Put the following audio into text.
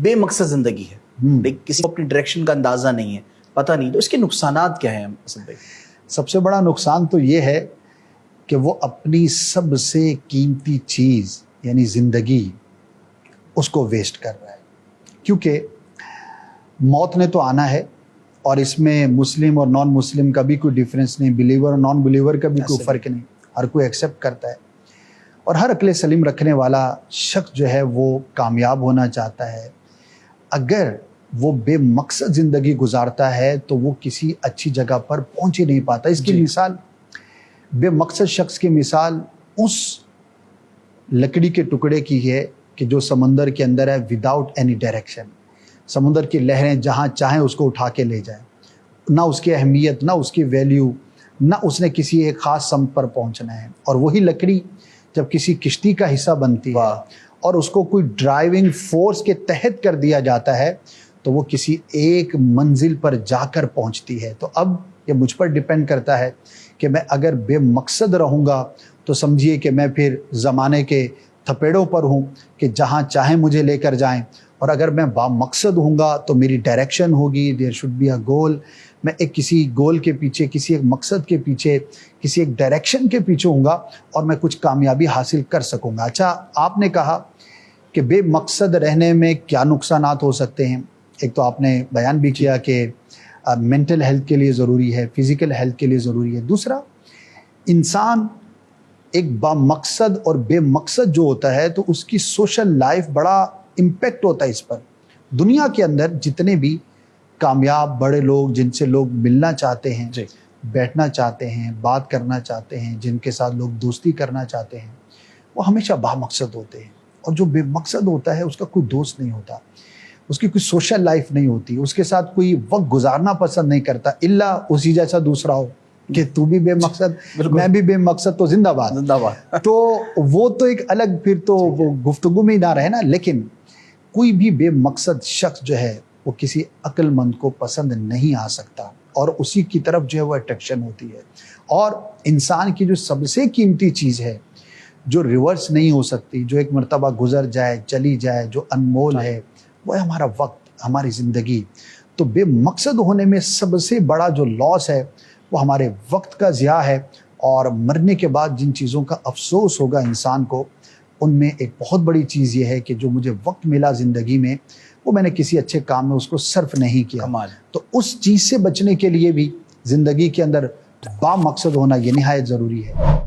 بے مقصد زندگی ہے، کسی کو اپنی ڈائریکشن کا اندازہ نہیں ہے، پتہ نہیں، تو اس کے نقصانات کیا ہیں اسد بھائی؟ سب سے بڑا نقصان تو یہ ہے کہ وہ اپنی سب سے قیمتی چیز یعنی زندگی اس کو ویسٹ کر رہا ہے، کیونکہ موت نے تو آنا ہے، اور اس میں مسلم اور نان مسلم کا بھی کوئی ڈیفرنس نہیں، بلیور اور نان بلیور کا بھی کوئی فرق نہیں، ہر کوئی ایکسیپٹ کرتا ہے، اور ہر عقل سلیم رکھنے والا شخص جو ہے وہ کامیاب ہونا چاہتا ہے۔ اگر وہ بے مقصد زندگی گزارتا ہے تو وہ کسی اچھی جگہ پر پہنچ ہی نہیں پاتا۔ اس کی مثال، بے مقصد شخص کی مثال اس لکڑی کے ٹکڑے کی ہے کہ جو سمندر کے اندر ہے وداؤٹ اینی ڈائریکشن، سمندر کی لہریں جہاں چاہیں اس کو اٹھا کے لے جائیں، نہ اس کی اہمیت، نہ اس کی ویلیو، نہ اس نے کسی ایک خاص سمت پر پہنچنا ہے۔ اور وہی لکڑی جب کسی کشتی کا حصہ بنتی ہے اور اس کو کوئی ڈرائیونگ فورس کے تحت کر دیا جاتا ہے تو وہ کسی ایک منزل پر جا کر پہنچتی ہے۔ تو اب یہ مجھ پر ڈیپینڈ کرتا ہے کہ میں اگر بے مقصد رہوں گا تو سمجھیے کہ میں پھر زمانے کے تھپیڑوں پر ہوں کہ جہاں چاہیں مجھے لے کر جائیں، اور اگر میں با مقصد ہوں گا تو میری ڈائریکشن ہوگی، دیر شوڈ بی اے گول، میں ایک کسی گول کے پیچھے، کسی ایک مقصد کے پیچھے، کسی ایک ڈائریکشن کے پیچھے ہوں گا اور میں کچھ کامیابی حاصل کر سکوں گا۔ اچھا، آپ نے کہا کہ بے مقصد رہنے میں کیا نقصانات ہو سکتے ہیں؟ ایک تو آپ نے بیان بھی کیا کہ مینٹل ہیلتھ کے لیے ضروری ہے، فزیکل ہیلتھ کے لیے ضروری ہے۔ دوسرا، انسان ایک با مقصد اور بے مقصد جو ہوتا ہے تو اس کی سوشل لائف بڑا امپیکٹ ہوتا ہے اس پر۔ دنیا کے اندر جتنے بھی کامیاب بڑے لوگ جن سے لوگ ملنا چاہتے ہیں، بیٹھنا چاہتے ہیں، بات کرنا چاہتے ہیں، جن کے ساتھ لوگ دوستی کرنا چاہتے ہیں، وہ ہمیشہ با مقصد ہوتے ہیں۔ اور جو بے مقصد ہوتا ہے اس کا کوئی دوست نہیں ہوتا، اس کی کوئی سوشل لائف نہیں ہوتی، اس کے ساتھ کوئی وقت گزارنا پسند نہیں کرتا، الا اسی جیسا دوسرا ہو کہ تو بھی بے مقصد میں بھی بے مقصد، تو زندہ باد۔ تو وہ تو ایک الگ، پھر تو وہ گفتگو میں ہی نہ رہے نا۔ لیکن کوئی بھی بے مقصد شخص جو ہے وہ کسی عقل مند کو پسند نہیں آ سکتا، اور اسی کی طرف جو ہے وہ اٹریکشن ہوتی ہے۔ اور انسان کی جو سب سے قیمتی چیز ہے جو ریورس نہیں ہو سکتی، جو ایک مرتبہ گزر جائے چلی جائے، جو انمول ہے، وہ ہے ہمارا وقت، ہماری زندگی۔ تو بے مقصد ہونے میں سب سے بڑا جو لاس ہے وہ ہمارے وقت کا ضیاع ہے، اور مرنے کے بعد جن چیزوں کا افسوس ہوگا انسان کو، ان میں ایک بہت بڑی چیز یہ ہے کہ جو مجھے وقت ملا زندگی میں وہ میں نے کسی اچھے کام میں اس کو صرف نہیں کیا۔ تو اس چیز سے بچنے کے لیے بھی زندگی کے اندر با مقصد ہونا یہ نہایت ضروری ہے۔